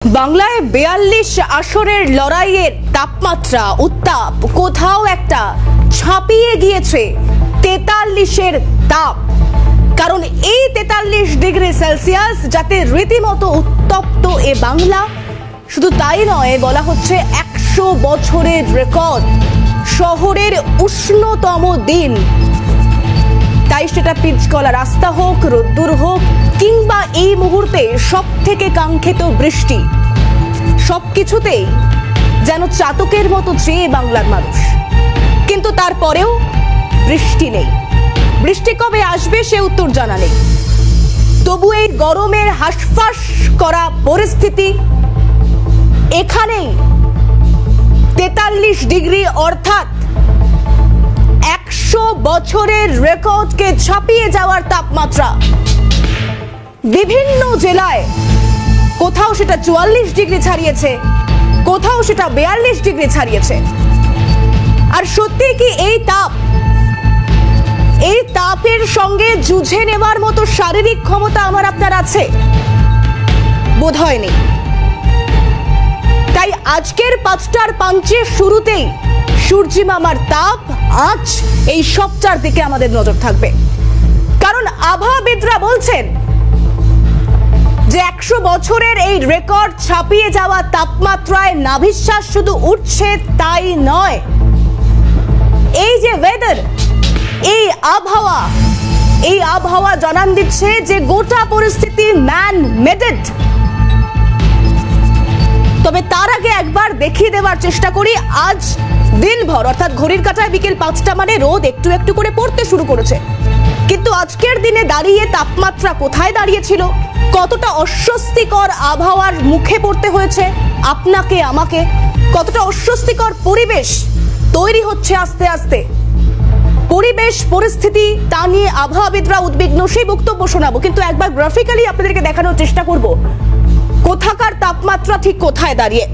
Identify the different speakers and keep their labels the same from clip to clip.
Speaker 1: বাংলায় ৪২ আসরের লড়াইয়ের তাপমাত্রা উত্তাপ কোথাও একটা ছাপিয়ে গিয়েছে ৪৩-এর তাপ। কারণ এই ৪৩ ডিগ্রি সেলসিয়াস যাতে রীতিমতো উত্তপ্ত এ বাংলা, শুধু তাই নয়, বলা হচ্ছে ১০০ বছরের রেকর্ড, শহরের উষ্ণতম দিন। তাই সেটা পিচকলা রাস্তা হোক, রোদ্দুর হোক, কিংবা এই মুহূর্তে সব থেকে কাঙ্ক্ষিত বৃষ্টি, সবকিছুতেই যেন চাতকের মতো চেয়ে বাংলার মানুষ। কিন্তু তারপরেও বৃষ্টি নেই। বৃষ্টি কবে আসবে সে উত্তর জানা নেই। তবু এই গরমের হাঁসফাঁস করা পরিস্থিতি এখানেই ৪৩ ডিগ্রি অর্থাৎ ১০০ বছরের রেকর্ডকে ছাপিয়ে যাওয়ার তাপমাত্রা। বিভিন্ন জেলায় কোথাও সেটা ৪৪ ডিগ্রি ছাড়িয়েছে, কোথাও সেটা ৪২ ডিগ্রি ছাড়িয়েছে। আর সত্যি কি এই তাপের সঙ্গে যুঝে নেওয়ার মতো শারীরিক ক্ষমতা আমার আপনার আছে? বোধহয় নেই। তাই আজকের ৫টার পাঞ্চের শুরুতেই সূর্যি মামার তাপ আজ এই সবটার দিকে আমাদের নজর থাকবে। কারণ আবহাওয়াবিদরা বলছেন যে ১০০ বছরের এই রেকর্ড ছাপিয়ে যাওয়া তাপমাত্রায় নাভিশ্বাস শুধু উঠছে তাই নয়, এই যে ওয়েদার, এই আবহাওয়া জানান দিচ্ছে যে গোটা পরিস্থিতি ম্যান মেডেড। তবে তার আগে একবার দেখিয়ে দেওয়ার চেষ্টা করি, আজ দিনভর অর্থাৎ ঘড়ির কাঁটায় বিকেল ৫টা মানে রোদ একটু একটু করে পড়তে শুরু করেছে। কিন্তু আজকের দিনে দাঁড়িয়ে তাপমাত্রা কোথায় দাঁড়িয়েছিল, কতটা অস্বস্তিকর আবহাওয়ার মুখে পড়তে হয়েছে আপনাকে আমাকে, কতটা অস্বস্তিকর পরিবেশ তৈরি হচ্ছে আস্তে আস্তে, পরিবেশ পরিস্থিতি তা নিয়ে আবহাওয়াবিদরা উদ্বিগ্ন, সেই বক্তব্য শোনাবো। কিন্তু একবার গ্রাফিক্যালি আপনাদেরকে দেখানোর চেষ্টা করব কোথাকার তাপমাত্রা ঠিক কোথায় দাঁড়িয়ে।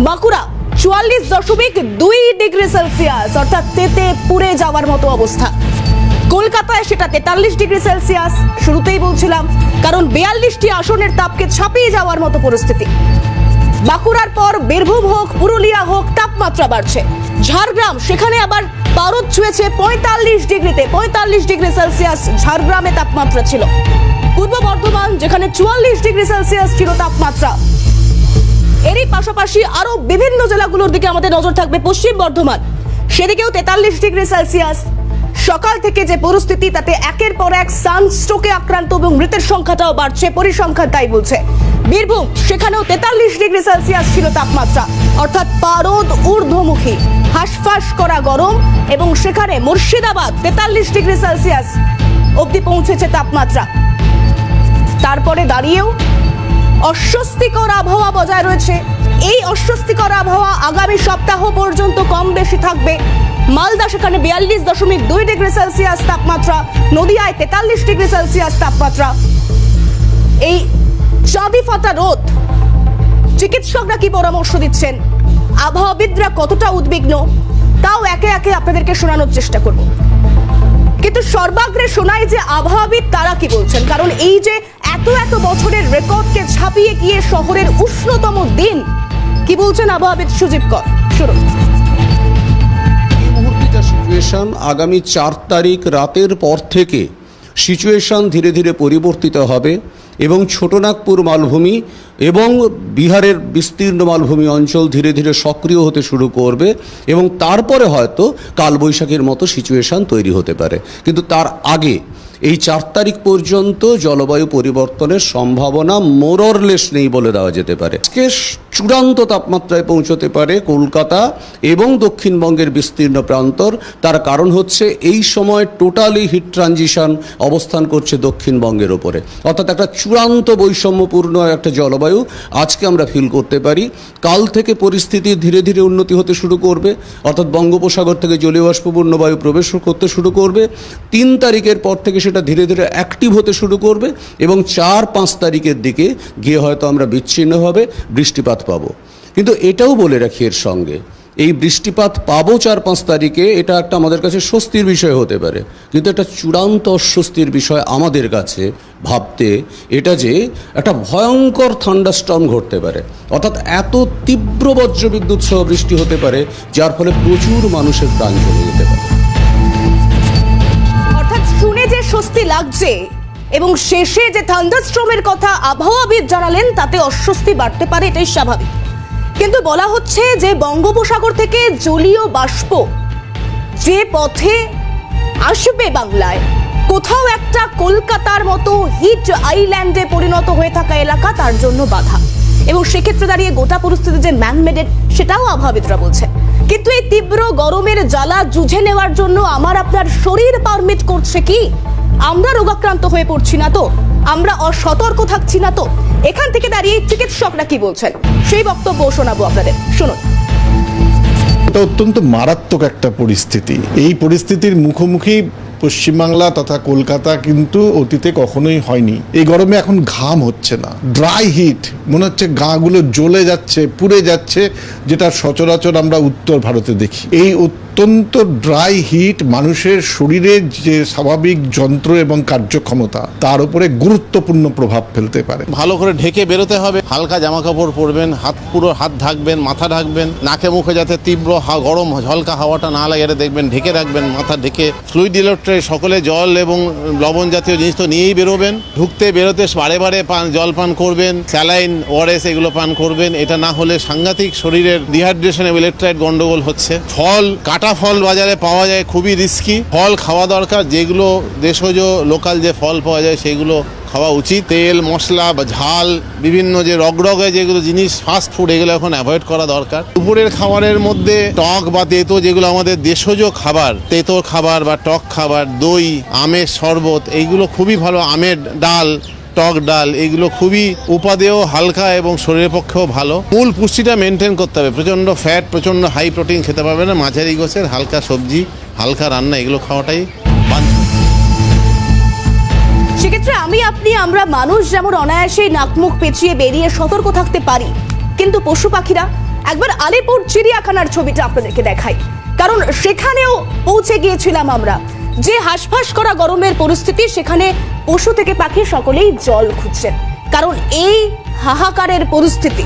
Speaker 1: বাঁকুড়া ৪৪.২ ডিগ্রি সেলসিয়াস অর্থাৎ তেতে পুড়ে যাওয়ার মতো অবস্থা। কলকাতায় সেটা ৪৩ ডিগ্রি সেলসিয়াস, শুরুতেই বলছিলাম, কারণ ৪২টি আসনের তাপকে ছাপিয়ে যাওয়ার মতো পরিস্থিতি। বাঁকুড়ার পর বীরভূম হোক, পুরুলিয়া হোক, তাপমাত্রা বাড়ছে। ঝাড়গ্রাম, সেখানে আবার পারদ ছুঁয়েছে ৪৫ ডিগ্রিতে, ৪৫ ডিগ্রি সেলসিয়াস ঝাড়গ্রামে তাপমাত্রা ছিল। পূর্ব বর্ধমান, যেখানে ৪৪ ডিগ্রি সেলসিয়াস ছিল তাপমাত্রা। এরই পাশাপাশি আরো বিভিন্ন জেলাগুলোর দিকে আমাদের নজর থাকবে। পশ্চিম বর্ধমান, সেদিকেও ৪৩ ডিগ্রি সেলসিয়াস। সকাল থেকে যে পরিস্থিতি, তাতে একের পর এক সানস্ট্রোকে আক্রান্ত এবং মৃতের সংখ্যাটাও বাড়ছে, পরিসংখ্যান তাই বলছে। বীরভূম, সেখানেও ৪৩ ডিগ্রি সেলসিয়াস ছিল তাপমাত্রা, অর্থাৎ পারদ ঊর্ধ্বমুখী, হাঁসফাঁস করা গরম। এবং সেখানে মুর্শিদাবাদ ৪৩ ডিগ্রি সেলসিয়াস অবধি পৌঁছেছে তাপমাত্রা। তারপরে দাঁড়িয়েও অস্বস্তিকর আবহাওয়া বজায় রয়েছে। এই অস্বস্তিকর আবহাওয়া আগামী সপ্তাহ পর্যন্ত কম বেশি থাকবে। মালদা, সেখানে ৪২.২ ডিগ্রি সেলসিয়াস তাপমাত্রা, নদিয়ায় ৪৩ ডিগ্রি সেলসিয়াস তাপমাত্রা। এই চাঁদি ফাটা রোদ, চিকিৎসকরা কি পরামর্শ দিচ্ছেন, আবহাওয়াবিদরা কতটা উদ্বিগ্ন, তাও একে একে আপনাদেরকে শোনানোর চেষ্টা করব। কিন্তু সর্বাগ্রে শোনাই যে আবহাওয়াবিদ তারা কি বলছেন। কারণ এই যে এত বছরের রেকর্ডকে ছাপিয়ে গিয়ে শহরের উষ্ণতম দিন, কি বলছেন আবহাওয়াবিদ সুজিত কর। শুরু।
Speaker 2: এই মুহূর্তে যা সিচুয়েশন, আগামী ৪ তারিখ রাতের পর থেকে সিচুয়েশন ধীরে ধীরে পরিবর্তিত হবে এবং ছোটনাগপুর মালভূমি এবং বিহারের বিস্তীর্ণ মালভূমি অঞ্চল ধীরে ধীরে সক্রিয় হতে শুরু করবে এবং তারপরে হয়তো কালবৈশাখীর মতো সিচুয়েশন তৈরি হতে পারে। কিন্তু তার আগে এই ৪ তারিখ পর্যন্ত জলবায়ু পরিবর্তনের সম্ভাবনা মোররলেস নেই বলে দেওয়া যেতে পারে। আজকে চূড়ান্ত তাপমাত্রায় পৌঁছতে পারে কলকাতা এবং দক্ষিণবঙ্গের বিস্তীর্ণ প্রান্তর। তার কারণ হচ্ছে এই সময় টোটালি হিট ট্রানজিশন অবস্থান করছে দক্ষিণবঙ্গের ওপরে, অর্থাৎ একটা চূড়ান্ত বৈষম্যপূর্ণ একটা জলবায়ু আজকে আমরা ফিল করতে পারি। কাল থেকে পরিস্থিতি ধীরে ধীরে উন্নতি হতে শুরু করবে, অর্থাৎ বঙ্গোপসাগর থেকে জলীয় বাষ্পপূর্ণ বায়ু প্রবেশ করতে শুরু করবে। ৩ তারিখের পর থেকে সেটা ধীরে ধীরে অ্যাক্টিভ হতে শুরু করবে এবং ৪-৫ তারিখের দিকে গিয়ে হয়তো আমরা বিচ্ছিন্নভাবে বৃষ্টিপাত পাবো। কিন্তু এটাও বলে রাখি এর সঙ্গে এই বৃষ্টিপাত পাবো 4-5 তারিখে, এটা একটা আমাদের কাছে স্বস্তির বিষয় হতে পারে, কিন্তু একটা চূড়ান্ত অস্বস্তির বিষয় আমাদের কাছে ভাবতে এটা যে একটা ভয়ঙ্কর থান্ডারস্টর্ম ঘটতে পারে, অর্থাৎ এত তীব্র বজ্রবিদ্যুৎ সহ বৃষ্টি হতে পারে যার ফলে প্রচুর মানুষের প্রাণ চলে যেতে পারে।
Speaker 1: অর্থাৎ শুনে যে স্বস্তি লাগছে এবং শেষে যে থান্ডারস্টর্মের কথা আবহাওয়াবিদ জানালেন তাতে অস্বস্তি বাড়তে পারে, এটাই স্বাভাবিক। কিন্তু বলা হচ্ছে যে বঙ্গোপসাগর থেকে জলীয় বাষ্প যে পথে আসবে বাংলায়, কোথাও একটা কলকাতার মতো হিট আইল্যান্ডে পরিণত হয়ে থাকা এলাকা তার জন্য বাধা, এবং সেক্ষেত্রে দাঁড়িয়ে গোটা পরিস্থিতি যে ম্যানমেডেড সেটাও আবহাওয়াবিদরা বলছে। কিন্তু এই তীব্র গরমের জ্বালা জুঝে নেওয়ার জন্য আমার আপনার শরীর পারমিট করছে কি? আমরা রোগাক্রান্ত হয়ে পড়ছি না তো? আমরা অসতর্ক থাকছি না তো? এখান থেকে দাঁড়িয়ে চিকিৎসকরা কি বলছেন সেই বক্তব্য শোনাবো আপনাদের, শুনুন।
Speaker 3: এটা অত্যন্ত মারাত্মক একটা পরিস্থিতি। এই পরিস্থিতির মুখোমুখি পশ্চিমবাংলা তথা কলকাতা কিন্তু অতীতে কখনোই হয়নি। এই গরমে এখন ঘাম হচ্ছে না, ড্রাই হিট, মনে হচ্ছে গাগুলো জ্বলে যাচ্ছে, পুড়ে যাচ্ছে, যেটা সচরাচর আমরা উত্তর ভারতে দেখি। এই অত্যন্ত ড্রাই হিট মানুষের শরীরের যে স্বাভাবিক যন্ত্র এবং কার্যক্ষমতা তার উপরে গুরুত্বপূর্ণ প্রভাব ফেলতে পারে।
Speaker 4: ভালো করে ঢেকে বেরোতে হবে, হালকা জামা কাপড় পরবেন, পুরো হাত ঢাকবেন, মাথা ঢাকবেন, নাকে মুখে যাতে তীব্র গরম ঝলকা হাওয়াটা না লাগে দেখবেন, ঢেকে রাখবেন, মাথা ঢেকে। ফ্লুইড ইলেকট্রিক সকলে জল এবং লবণ জাতীয় জিনিস তো নিয়েই বেরোবেন। ঢুকতে বেরোতে বারে বারে জল পান করবেন, স্যালাইন, ওআরএস এগুলো পান করবেন। এটা না হলে সাংঘাতিক শরীরের ডিহাইড্রেশন এবং ইলেকট্রাইট গন্ডগোল হচ্ছে। ফল, কাটা ফল বাজারে পাওয়া যায়, খুবই রিস্কি। ফল খাওয়া দরকার, যেগুলো দেশজ লোকাল যে ফল পাওয়া যায় সেগুলো খাওয়া উচিত। তেল মশলা বা ঝাল, বিভিন্ন যে রগরগে যেগুলো জিনিস, ফাস্ট ফুড, এগুলো এখন অ্যাভয়েড করা দরকার। দুপুরের খাবারের মধ্যে টক বা তেতো, যেগুলো আমাদের দেশজ খাবার, তেতো খাবার বা টক খাবার, দই, আমের শরবত, এইগুলো খুবই ভালো। আমের ডাল, টক ডাল, এগুলো খুবই উপাদেয়, হালকা এবং শরীরের পক্ষেও ভালো। মূল পুষ্টিটা মেনটেন করতে হবে। প্রচণ্ড ফ্যাট, প্রচণ্ড হাই প্রোটিন খেতে পারবে না। মাঝারি গোছের হালকা সবজি, হালকা রান্না, এগুলো খাওয়াটাই বাঞ্ছনীয়।
Speaker 1: সেক্ষেত্রে আমরা মানুষ যেমন অনায়াসেই নাকমুখ পেঁচিয়ে বেরিয়ে সতর্ক থাকতে পারি, কিন্তু পশু পাখিরা, একবার আলিপুর চিড়িয়াখানার ছবিটা আপনাদেরকে দেখাই, কারণ সেখানেও পৌঁছে গিয়েছিলাম আমরা। যে হাঁসফাঁস করা গরমের পরিস্থিতি, সেখানে পশু থেকে পাখি সকলেই জল খুঁজছেন, কারণ এই হাহাকারের পরিস্থিতি,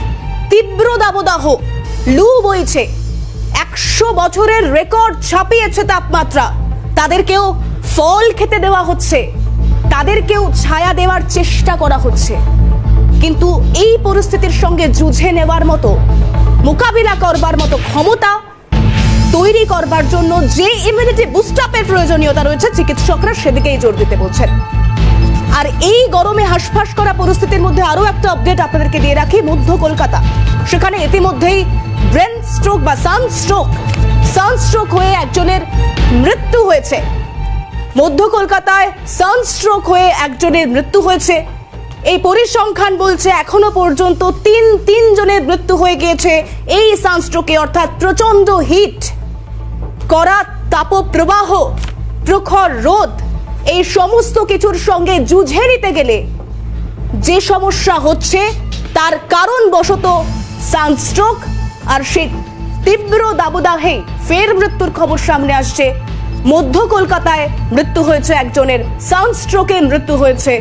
Speaker 1: তীব্র দাবদাহ, লু বইছে, 100 বছরের রেকর্ড ছাপিয়েছে তাপমাত্রা। তাদেরকেও ফল খেতে দেওয়া হচ্ছে, তাদেরকেও ছায়া দেওয়ার চেষ্টা করা হচ্ছে, কিন্তু এই পরিস্থিতির সঙ্গে যুঝে নেওয়ার মতো, মোকাবিলা করবার মতো ক্ষমতা তৈরি করবার জন্য যে ইমিউনিটি বুস্ট আপের প্রয়োজনীয়তা রয়েছে, চিকিৎসকরা সেদিকেই জোর দিতে বলছেন। আর এই গরমে হাঁসফাঁস করা পরিস্থিতির মধ্যে আরো একটা আপডেট আপনাদেরকে দিয়ে রাখি। মধ্য কলকাতা, সেখানে ইতিমধ্যেই ব্রেন স্ট্রোক বা সানস্ট্রোক হয়ে একজনের মৃত্যু হয়েছে। মধ্য কলকাতায় সানস্ট্রোক হয়ে একজনের মৃত্যু হয়েছে। এই পরিসংখ্যান বলছে এখনো পর্যন্ত তিন জনের মৃত্যু হয়ে গিয়েছে এই সানস্ট্রোকে, অর্থাৎ প্রচন্ড হিট, কড়া তাপপ্রবাহ, প্রখর রোদ, এই সমস্ত কিছুর সঙ্গে যুঝে নিতে গেলে যে সমস্যা হচ্ছে তার কারণ বশত সানস্ট্রোক, আর সেই তীব্র দাবদাহে ফের মৃত্যুর খবর সামনে আসছে। মধ্য কলকাতায় মৃত্যু হয়েছে একজনের, সানস্ট্রোকে মৃত্যু হয়েছে